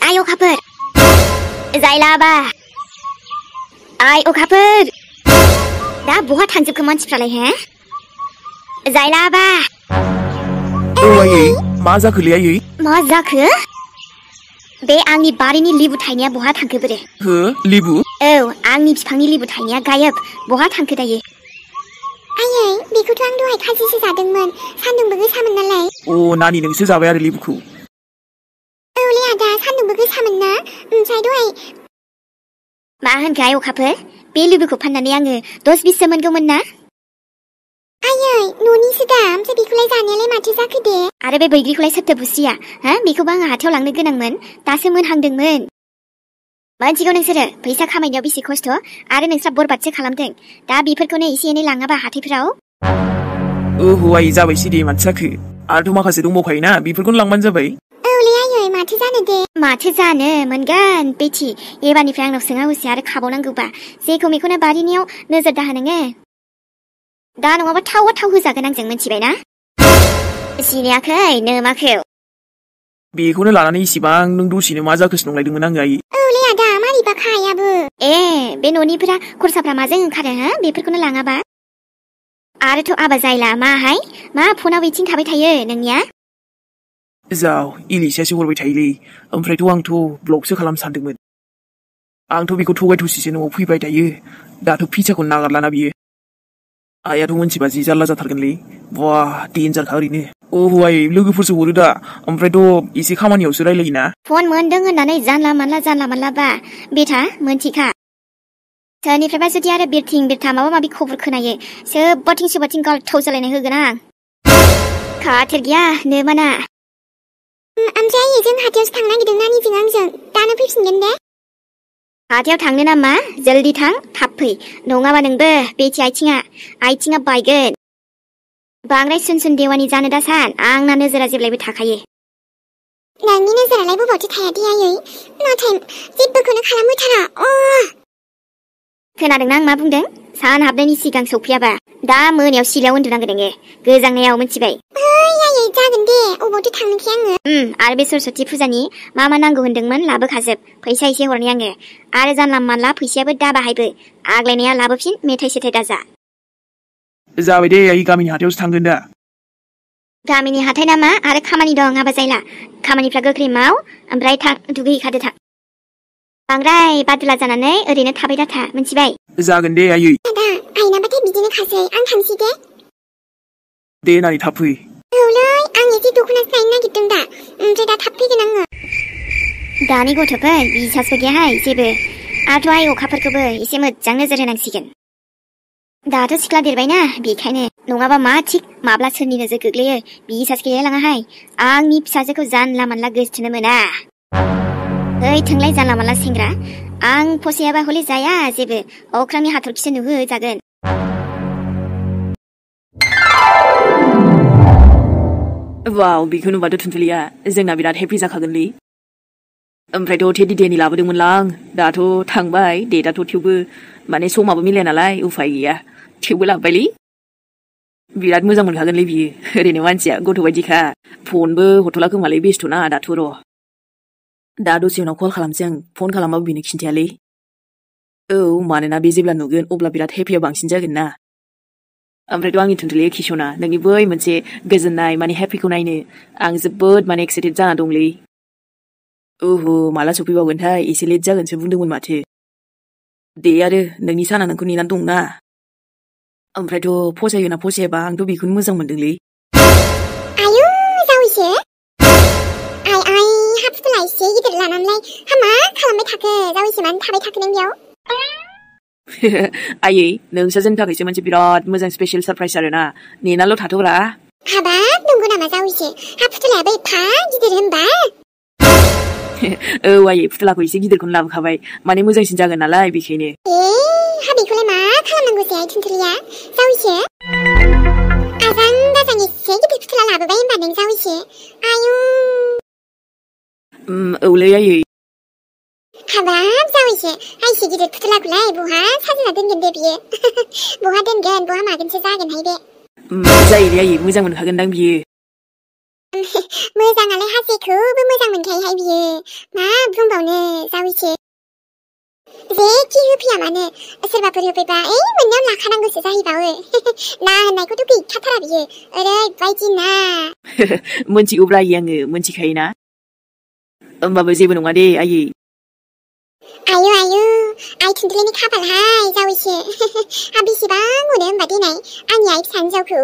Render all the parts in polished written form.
आइ अखाफोर जायलाबा आइ अखाफोर दा बहा थांजोबखो मानसिफ्रालाय हे जायलाबा आयै मा जाखोलै आयै मा जाखो बे आंनि बारिनि लिबु थायनाया बहा थांखो बोरे हो लिबु औ आंनि बिफांनि लिबु थायनाया गायब बहा थांखो दायो आयै बेखौथ' आं दहाय खाजिसो जादोंमोन सान्दुंबो गोसामोन नालाय अ नानि नोंसो जाबाय आरो लिबुखौ औलै आदा सान्दुंबो गोसामोन ना ओमफ्राय दहाय मा होनखो आइ अखाफोर बे लिबुखौ फाननानै आङो 10-20सो मोनगौमोन ना आयै न'निसो दा ओमफ्राय बेखौलाय जानायालाय माथो जाखो दे आरो बे बैग्रिखौलाय सोरथो बुसिया हा बेखौबो आङो हाथायाव लांनो गोनांमोन दासो मोनहांदोंमोन मोनथिगौ नोंसोरो फैसा खामायनायाव बेसे खस्थ' आरो नोंस्रा बरबादसो खालामदों दा बेफोरखौनो एसे एनै लाङाबा हाथायफोराव ओहो आयै जाबायसै दे माथो जाखो आरोथ' माखासे दंबावखायोना बेफोरखौनो लांबानो जाबाय औलै आयै माथो जानो दे माथो जानो मोनगोन बेथि एबारनिफ्राय आंनाव सोङा हुसि आरो खाबावनांगौबा जेखौ मेखौनो बारिनियाव नोजोर दाहो नोङो दा नङाबा थाव होजागोन आंजों मिथिबाय ना सिनायाखै नोमाखौ बेखौनो लानानै इसिबां नों दसेनो मा जाखोसो नंलायदोंमोन आङो आयै औलै आदा मारैबा खायाबो ए बे न'निफोरा खरसाफ्रा माजों ओंखारो हा बेफोरखौनो लाङाबा आरोथ' आबा जायला माहाय मा फनाव बिथिं थाबाय थायो नोंनिया जाव इलिसासो हरबाय थायोलै ओमफ्रायथ' आंथ' ब्लकसो खालामनो सानदोंमोन आंथ' बेखौ थगाय थसिसो न'आव फैबाय थायो दाथ' फिसाखौ नागारलाना बियो आइयाथ' मोनथिबा जि जारला जाथारगोनलै बा देन्जारखा ओरैनो अह आयै लोगोफोरसो हरो दा ओमफ्रायथ' एसे खामानियावसो रायलायोना फन मोनदों होननानै जानला मानला बा बेथा मोनथिखा सोरनिफ्रायबा जुदि आरो बिरथा माबा माबि खबर खोनायो सोबाथिं गालथाव जालायनाय होगोन आं खाथिर गैया नोमाना ओमफ्राय जों हाथायावसो थांनो नागिरदों नानिजों आंजों दानो फैफिनगोन दे हाथायाव थांनो नामा जल्दी थां थाब फै नङाबा नोंबो बेथि आइथिङा बायगोन बांद्राय सुन देवानि जानो दासान आंना नोजोरा जेब्लायबो थाखायो नोंनि नोजोरालाय बबावथो थाया दे आयै नाथाय जेबोखौनो खालामहोथारा खोनादोंना आं मा बुंदों सान हाबनायनि सिगां सौफैयाबा दा मोनायाव सिलायाव उन्दुनांगोन नोङो गोजांनायाव मिथिबाय आयै जागोन दे अबावथो थांनोखै आङो आरो बे सरस्वती फुजानि मा नांगौ होनदोंमोन लाबोखाजोब फैसा एसे हरनि आङो आरो जानला मानला फैसायाबो दा बाहायबो आग्लायनाया लाबोफिन मेथाइ सेथाइ दाजा जाबाय दे आयै गामिनि हाथायावसो थांगोन दा गामिनि हाथाय नामा आरो खामानि दं आबा जायला खामानिफ्रा गोख्रै माव ओमफ्राय थां दुगैहैखादो थां बांद्राय बादुला जानानै ओरैनो थाबाय दाथा मिथिबाय जागोन दे आयै दादा आइनाबाथाय बिदिनो खासै आं थांसै दे नानि थाब फै औलै आं एसे दख'नासो लायनो नागिरदों दा ओमफ्राय दा थाब फैगोन आङो दानि गथ'फोर बिसासबो गैयाहाय जेबो आरोथ' आइ अखाफोरखौबो एसे मोजां नोजोर होनांसिगोन दाथ' सिख्ला देरबायना बेखायनो नङाबा मा थिक माब्ला सोरनि नोजोर गोग्लैयो बिसास गैलायलाङाहाय आंनि फिसाजोखौ जानला मानला गोसोथोनो मोना ओइ थोंलाय जानला मानला सेंग्रा आं फसायाबा हले जाया जेबो अख्रांनि हाथरखिसो नुहोजागोन वाव बेखौ नुबाथ' थुनथुलिया जोंना बिराद हेपि जाखागोनलै ओमफ्रायथ' टेडि डेनि लाबोदोंमोनलां दाथ' थांबाय डेटआथ' थेवबो माने समाबो मिलाया नालाय उफाय गैया थेवबो लाबोबायलै बिराद मोजां मोनखागोनलै बियो ओरैनो मानसिया गथ' बायदिखा फनबो हरथ'ला खोमालै बेस्थ'ना दाथ' र' दा दसे उनाव कल खालामसै आं फन खालामबाबो बेनो खिन्थायालै औ मानोना बे जेब्ला नुगोन अब्ला बिराद हेपिया बांसिन जागोन ना ओमफ्रायथ' आंनि थुनथुलिया किसना नोंनि बै मोनसे गोजोननाय माने हेपिखौ नायनो आं जोबोद माने एक्साइटेड जाना दंलै ओहो माला सफैबावगोनथाय एसे लेट जागोनसो बुंदोंमोन माथो दे आरो नोंनि साना नोंखौ नेनानै दंना ओमफ्रायथ' फसायोना फसायाबा आंथ' बेखौनो मोजां मोनदोंलै आयु जावैसो आइ हाफुथुला एसे गिदिर लानानैलाय मा खालामबाय थाखो जावैसो मानो थाबाय थाखो नों बेयाव आयै नोंसोर जोंनि थाखायसो मोनसे बिराद मोजां स्पेशल सारप्राइज आरोना नेनाल' थाथ'ब्रा हाबाब नंगौ नामा जावैसो हाफुथुलायाबो एफा गिदिर होनबा औ आयै फुथुलाखौ एसे गिदिरखौनो लाबोखाबाय माने मोजांसिन जागोन नालाय बेखायनो हाबेखौलाय मा खालामनांगौसै आइ थुनथुलिया जावैसो आजां गाजां एसे गिदिर फुथुला लाबोबाय होनबा नों जावैसो आयु औलै आयै हाबाब जावैसो आइसे गिदिर फुथुलाखौलाय बहा साजायना दोनगोन दे बियो बहा दोनगोन बहा मागोनसो जागोनहाय बे जायोलै आयै मोजां मोनखागोनदां बियो मोजाङालाय हासेखौबो मोजां मोनखायोहाय बियो मा होफैया मानो सोरबाफोर होफैबा मोननायाव लाखानांगौसो जाहैबावो ना होननायखौथ' गैखाथारा बियो ओरैबायदि ना मोनथिगौब्रा आयै आङो मोनथिखायोना होमबाबो जेबो नङा दे आयै आयु आइ थुनथुलिनि खाफालहाय जावैसो बेसेबां अनो होमबा देनाय आंनि आइ फिसा हिनजावखौ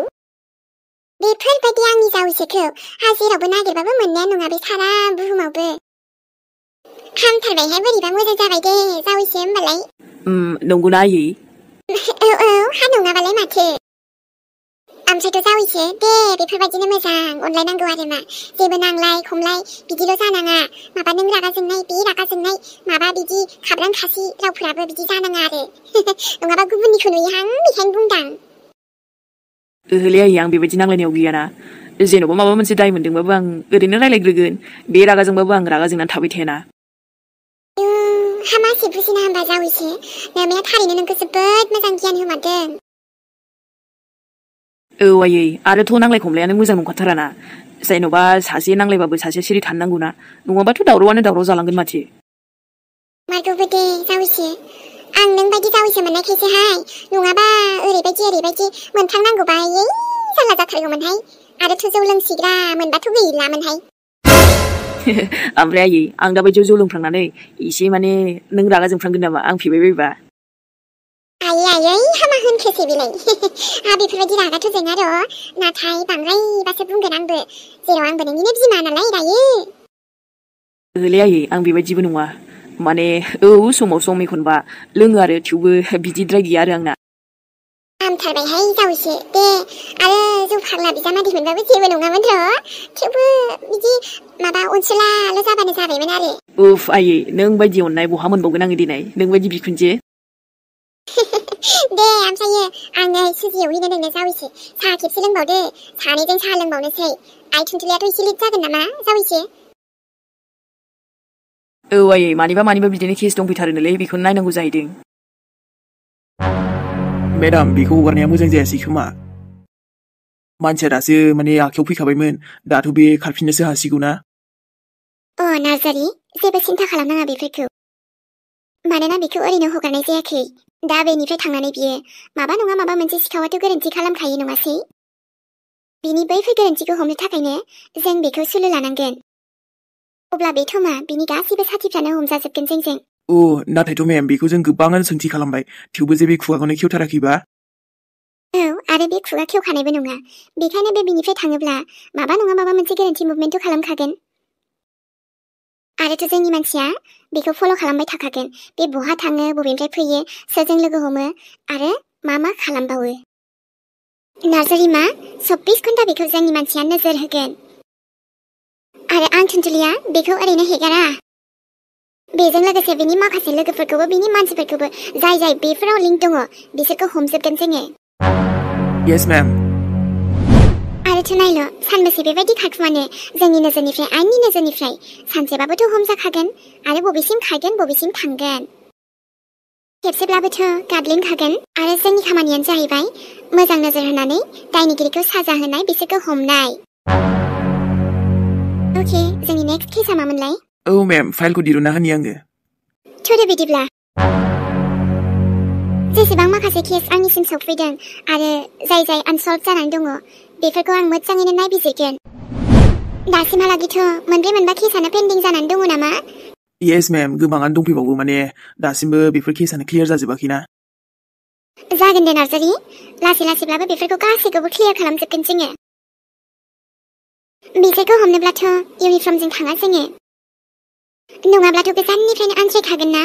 बेफोरबायदि आंनि जावैसोखौ जेरावबो नागिरबाबो मोननाया नङा बे सारा बुहुमावबो हामथारबायहाय बोरैबा मोजां जाबाय दे जावैसो होमबालाय नंगौना आयै औ हा नङाबालाय माथो ओमफ्रायथ' जावैसो दे बेफोरबायदिनो मोजां अनलायनांगौ आरो मा जेबो नांलाय खमलाय बिदिल' जानाङा माबा नों रागा जोंनाय बे रागा जोंनाय माबा बिदि खाब्रां खासि रावफोराबो बिदि जानाङा आरो नङाबा गुबुननिखौ नुयोहां बेखायनो बुंदां ओहोलै आयै आं बेबायदि नांलायनायाव गैयाना जेन'बा माबा मोनसे दाय मोनदोंबाबो आं ओरैनो रायलायग्रोगोन बे रागा जोंबाबो आं रागा जोंनानै थाबाय थायाना हामासै बुजिना होमबा जावैसो नोमाया थारैनो नोंखौ जोबोद मोजां गियान होमारदों औ आयै आरोथ' नांलाय खमलायानो मोजां नंखाथाराना जेन'बा सासे नांलायबाबो सासे सिरि थानो नांगौना नङाबाथ' दावरावआनो दावराव जालांगोन माथो मारगौबो दे जावैसो आं नों बायदि जावैसो मोननायखायसोहाय नङाबा ओरैबायदि मोनथारनांगौबा जारला जाथारगौमोनहाय आरोथ' जौ लोंसिग्रा मोनबाथ' गैलामोनहाय ओमफ्राय आयै आं दाबायदियाव जौ लोंफ्रांनानै एसे माने नों रागा जोंफ्रांगोन नामा आं फेबाय बायबा आयै हामा होनखोसै बेलाय बेफोरबायदि रागाथ' जोङा र' नाथाय बांद्रायबासो बुंगोन आंबो जेराव आंबो नोंनिनो बिमा नालाय दायो ओहोलै आयै आं बेबायदिबो नङा माने औ समाव सम एखनबा लोङो आरो थेवबो बिदिद्राय गैया आरो आंना हामथारबायहाय जावैसो दे आरो जौ फाग्ला बिजामादै मोनबाबो जेबो नङामोन र' थेवबो बिदि माबा अनसुलाल' जाबानो जाबायमोन आरो उफ आयै नों बायदि अननाय बहा मोनबावगोन आङो दिनै नों बायदि बिखुनजो दे ओमफ्रायो आङो सुजि एवहैनो नोंनो जावैसो साहा खेबसे लोंबावदो सानैजों साहा लोंबावनोसै आइ थुनथुलियाथ' एसे लेट जागोन नामा जावैसो औ आयै मानिबा बिदिनो केस दंफैथारोनोलै बेखौनो नायनांगौ जाहैदों मेडाम बेखौ हगारनाया मोजां जायासै खोमा मानसिया दासो माने आखायाव फैखाबायमोन दाथ' बे खारफिननोसो हासिगौना नार्जारि जेबो सिन्था खालामनाङा बेफोरखौ मानोना बेखौ ओरैनो हगारनाय जायाखै दा बेनिफ्राय थांनानै बियो माबा नङा माबा मोनसे सिखावाथ' गोरोन्थि खालामखायो नङासै बिनि बैफोर गोरोन्थिखौ हमनो थाखायनो जों बेखौ सुलु लानांगोन अब्ला बेथ' मा बिनि गासैबो साथिफ्रानो हमजाजोबगोन जोंजों नाथायथ' मेम बेखौ जों गोबाङानो सोंथि खालामबाय थेवबो जे बे खुगाखौनो खेवथाराखैबा औ आरो बे खुगा खेवखानायबो नङा बेखायनो बे बिनिफ्राय थाङोब्ला माबा नङा माबा मोनसे गोरोन्थि मुभमेन्टथ' खालामखागोन आरोथ' जोंनि मानसिया बेखौ फल' खालामबाय थाखागोन बे बहा थाङो बबेनिफ्राय फैयो सोरजों लोगो हमो आरो मा खालामबावो नार्जारि मा 24 घन्टा बेखौ जोंनि मानसिया नोजोर होगोन आरो आं थुनथुलिया बेखौ ओरैनो हेगारा बेजों लोगोसे बिनि माखासे लोगोफोरखौबो बिनि मानसिफोरखौबो जाय बेफोराव लिंक दङ बिसोरखौ हमजोबगोन जोङो यस मेम आरोथ' नायल' सानबेसे बेबायदि खारखुमानो जोंनि नोजोरनिफ्राय आइननि नोजोरनिफ्राय सानसेबाबोथ' हमजाखागोन आरो बबेसिम खारगोन बबेसिम थांगोन खेबसेब्लाबोथ' गादलिंखागोन आरो जोंनि खामानियानो जाहैबाय मोजां नोजोर होनानै दायनिगिरिखौ साजा होनाय बिसोरखौ हमनाय अके जोंनि नेक्स्ट केसा मामोनलाय औ मेम फाइलखौ दिरुनना होनि आङो थुदो बिदिब्ला जेसेबां माखासे केस आंनिसिम सौफैदों आरो जाय आनसल्भ जानानै दङ बेफोरखौ आं मोजाङैनो नायबिजिरगोन दासिमहालागैथ' मोनबा केसानो पेन्डिं जानानै दङ नामा यस मेम गोबाङानो दंफैबावो माने दासिमबो बेफोर केसानो क्लियार जाजोबाखैना जागोन दे नार्जारि लासैब्लाबो बेफोरखौ गासैखौबो क्लियार खालामजोबगोन जोङो बिसोरखौ हमनोब्लाथ' इउनिफर्मजों थाङा जोङो नङाब्लाथ' गोजाननिफ्रायनो आनज्रायखागोन ना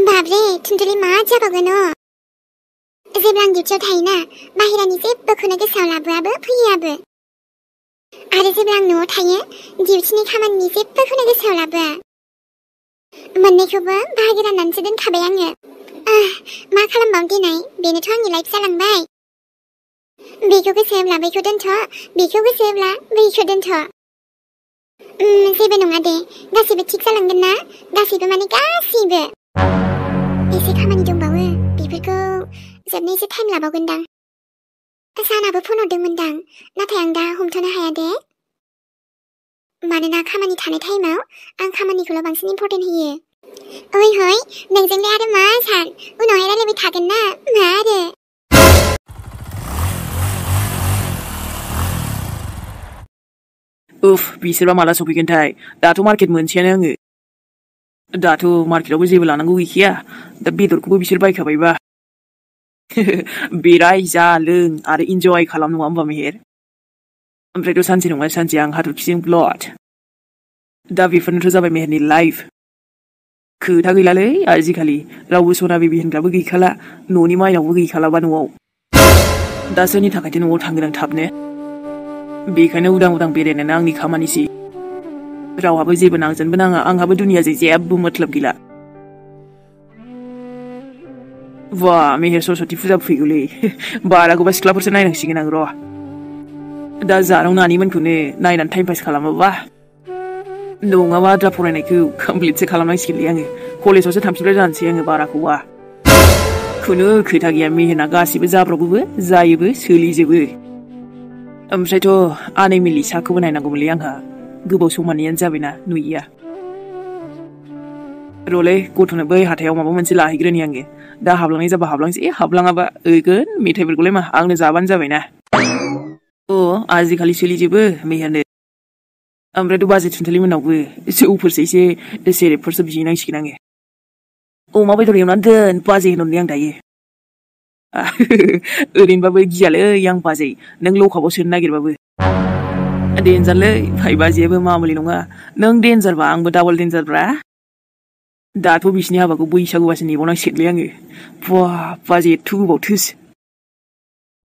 बाब्रे थुनथुलि मा जाबावगोन जेब्ला आं डिउटियाव थायोना बाहेरानि जेबोखौनो गोसोआव लाबोआबो फैयाबो आरो जेब्ला आं न'आव थायो डिउटिनि खामानिनि जेबोखौनो गोसोआव लाबोआ मोननैखौबो बाहागो राननानैसो दोनखाबाय आङो मा खालामबावनो दिनै बेनोथ' आंनि लाइफ जालांबाय बेखौ गोसो होब्ला बैखौ दोनथ' बेखौ गोसो होब्ला बैखौ दोनथ' जेबो नङा दे गासैबो थिग जालांगोन ना गासैबो माने गासैबो एसे खामानि दंबावो बेफोरखौ जोबनोसो टाइम लाबावगोनदां सानाबो फन हरदोंमोनदां नाथाय आं दा हमथ'नो हाया दे मानोना खामानि थानाय टाइमाव आं खामानिखौल' बांसिन इम्पर्टेन्ट होयो ओइ हय नोंजोंलाय आरो मा सान उनावहाय रायलायबाय थागोन ना मा आरो उफ बिसोरबा माला सफैगोनथाय दाथ' मार्केट मोनसेयानो आङो दाथ' मार्केटआवबो जेबो लानांगौ गैखाया दा बेदरखौबो बिसोर बायखाबायबा बेराय जा लों आरो इन्जय खालाम नङा होमबा मेहेर ओमफ्रायथ' सानसे नङा सानसे आं हाथरखिजों ब्लड दा बेफोरनोथ' जाबाय मेहेरनि लाइफ खोथा गैलालै आजिखालि रावबो सना बेबि होनग्राबो गैखाला न'नि माइनावबो गैखालाबा न'आव दा सोरनि थाखायथो न'आव थांगोन आं थाबनो बेखायनो उदां उदां बेरायनायानो आंनि खामानिसै रावहाबो जेबो नांजोनबो नाङा आंहाबो दुनियाजों जेबो मतलब गैला वा मेहेर सरस्वती फुजा फैगौलै बारागौबा सिख्लाफोरसो नायनांसिगोन आं र' दा जाराव नानिमोनखौनो नायनानै टाइम पास खालामोबा नङाबा आद्रा फरायनायखौ कमप्लिटसो खालामनांसिगोनलै आङो कलेजावसो थांफिनग्रा जानोसै आङो बाराखौबा खुनु खोथा गैया मेहेरना गासिबो जाब्रबोबो जायोबो सोलिजोबो ओमफ्रायथ' आनै मिलिसाखौबो नायनांगौमोनलै आंहा गोबाव समानियानो जाबायना नुयिया र'लै गथ'नो बै हाथायाव माबा मोनसे लाहैग्रोनि आङो दा हाबलांनाय जाबा हाबलांसै हाबलाङाबा ओगोन मेथाइफोरखौलाय मा आंनो जाबानो जाबायना अ आजिखालि सोलिजोबो मेहेरनो ओमफ्रायथ' बाजै थुनथालि मोननावबो जौफोरसो एसे सेरेबफोरसो बिहैनांसिगोन आङो अमा बेदर एवनानै दोन बाजै होनहरनि आं दायो ओरैनोबाबो गियालै आं बाजै नों लकाबाव सोनो नागिरबाबो देन्जारलै भाइ बाजैयाबो मामुलि नङा नों देन्जारबा आंबो डाबल देन्जारब्रा दाथ' बिसिनि हाबाखौ बैसागुबासो नेबावनांसिगोनलै आङो बा बाजै एथ' गोबावथोस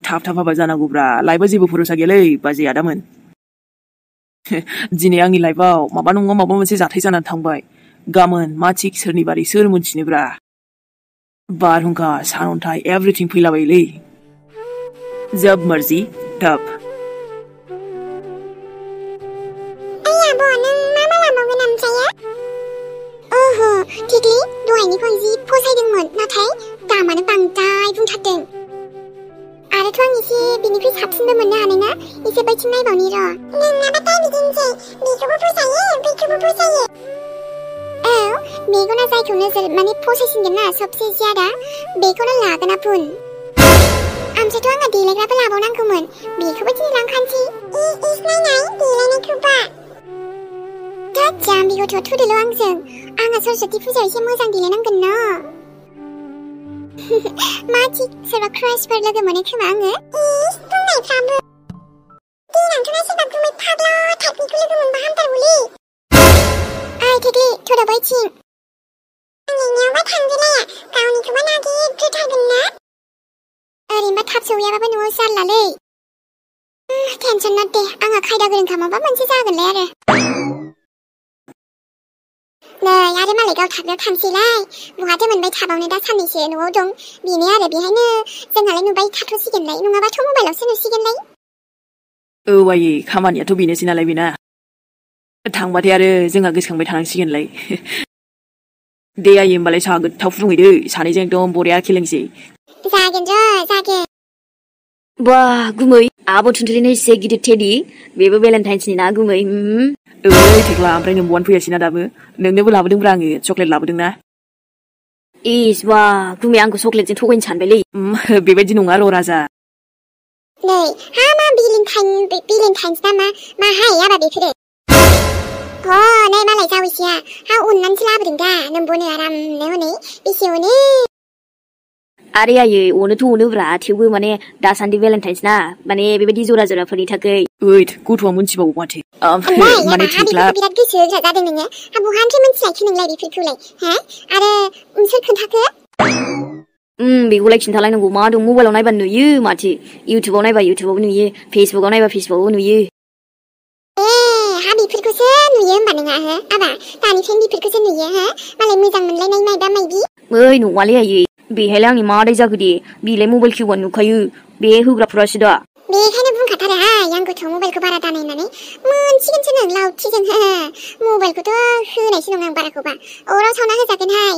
थाब थाब हाबा जानांगौब्रा लाइफआ जेबो भरसा गैयालै बाजै आदामोन दिनै आंनि लाइफआव माबा नङा माबा मोनसे जाथाय जानानै थांबाय गाबोन मा थिक सोरनि बारै सोर मोनथिनोब्रा बारहुंखा सारअन्थाइ एभरिथिं फैलाबायोलै जब मर्जी तब थिगलि दहायनिखौ जि फसायदोंमोन नाथाय दामानो बांद्राय बुंथारदों आरोथ' आं एसे बिनिख्रुइ साबसिनबो मोननो हानाय ना एसे बैथिं नायबावनि र' नोंनाबाथाय बिदिनोसै बेखौबो फसायो बैखौबो फसायो औ मेगना जायखौ नोजोर माने फसायसिनगोन ना सबसे ज्यादा बेखौनो लागोन आपुन ओमफ्रायथ' आंहा देलायग्राबो लाबावनांगौमोन बेखौबो दिनै लांखानोसै इस नायनाय देलायनायखौबा जाम्बि गथ' थुदोल' आंजों आंहा सरस्वती फुजायाव एसे मोजां देलायनांगोन ना मा थिक सोरबा क्रासफोर लोगो मोनो खोमा आङो इस बुंनायफ्राबो देनांथ' ना सोरबा गुमै फाग्ला टाइपनिखौ लोगो मोनबा हामथारगौलै ओइ थिगलि थुद' बैथिं आं लेंनायावबा थांदोलाया गावनिखौबा नागिरग्रोथारगोन ना ओरैनोबा थाब सौहैयाबाबो न'आव जारलालै टेनसन नट दे आंहा खायदा गोरोंखा माबा मोनसे जागोनलाय आरो नै आरो मालाय गाव थाग्रायाव थांसैलाय बहाथो मोनबाय थाबावनो दा साननैसो न'आव दं बेनो आरो बेहायनो जोंहालाय नुबाय थाथ'सिगोनलाय नङाबाथ' मबाइलावसो नुसिगोनलाय औ आयै खामानियाथ' बेनोसै नालाय बेना थांबाथाय आरो जोंहा गोसोखांबाय थानांसिगोनलाय दे आयै होमबालाय साहा गोथाव फुदुंहैदो सानैजों एकदम बरिया खेलोंसै जागोन र' जागोन बा गुमै आब' थुनथुलिनो एसे गिदिर टेडि बेबो भेलेन्टाइन्सनि ना गुमै ओइ थेख्ला ओमफ्राय नोंबौआनो फैयासैना दाबो नोंनोबो लाबोदोंब्रा आङो चक्लेट लाबोदोंना इस बा गुमै आंखौ चक्लेटजों थगायनो सानबायलै बेबायदि नङा र' राजा नै हा मा भेलेन्टाइन्स ना माहाय आबा बेफोरो नै मालाय जावैसैया हा अननानैसो लाबोदों दा नोंबोनो आरामनो हनै बेसे अनो आरे आयै अनोथ' अनोब्रा थेवबो माने दासान्दि भेलेन्टाइन्स ना माने बेबायदि जरा जराफोरनि थाखाय ओइ गथ'आ मोनथिबावो माथो माने थेख्ला बिराद गोसो जादों नोङो हा बहानिफ्राय मोनथिलायखो नोंलाय बेफोरखौलाय हा आरो सोर खोन्थाखो बेखौलाय खिन्थालायनांगौ मा दं मबाइलाव नायबा नुयो माथो इउटुबाव नायबा इउटुबावबो नुयो फेसबुकाव नायबा फेसबुकावबो नुयो हा बेफोरखौसो नुयो होमबा नोङा हो आबा दानिफ्रायनो बेफोरखौसो नुयो हो मालाय मोजां मोनलायनाय मायबा मायबि ओइ नङालै आयै बेहायलाय आंनि मा दाय जाखो दे बेलाय मबाइल खेवबानो नुखायो बे होग्राफोरासो दा बेखायनो बुंखाथाराहाय आं गथ' मबाइलखौ बारा दानाय होननानै मोनसिगोनसो नों लावथिजों मबाइलखौथ' होनायसो नङा आं बाराखौबा अराव सावना होजागोनहाय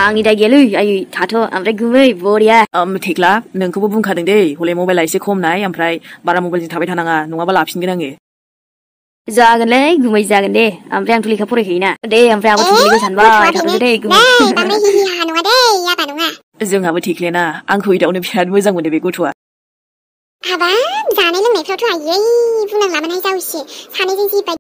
आंनि दाय गैयालै आयै थाथ' ओमफ्राय गुमै बरिया थेख्ला नोंखौबो बुंखादों दे हले मबाइला एसे खम नाय ओमफ्राय बारा मबाइलजों थाबाय थानाङा नङाबा लाफिनगोन आङो जागोनलै गुमै जागोन दे ओमफ्राय आंथ' लेखा फरायखायोना दे ओमफ्राय आंबो थुनथुलिखौ सानबाय थाथ'दो दे गुमै बांद्राय हि हि हा नङा दे याबा नङा जोंहाबो थेख्लेना आंखौ इदावनो बिराद मोजां मोनो बे गथ'आ हाबाब जानाय लोंनायफ्रावथ' आयै बुंनांला मानाय जावसि सानैजों जिबायदि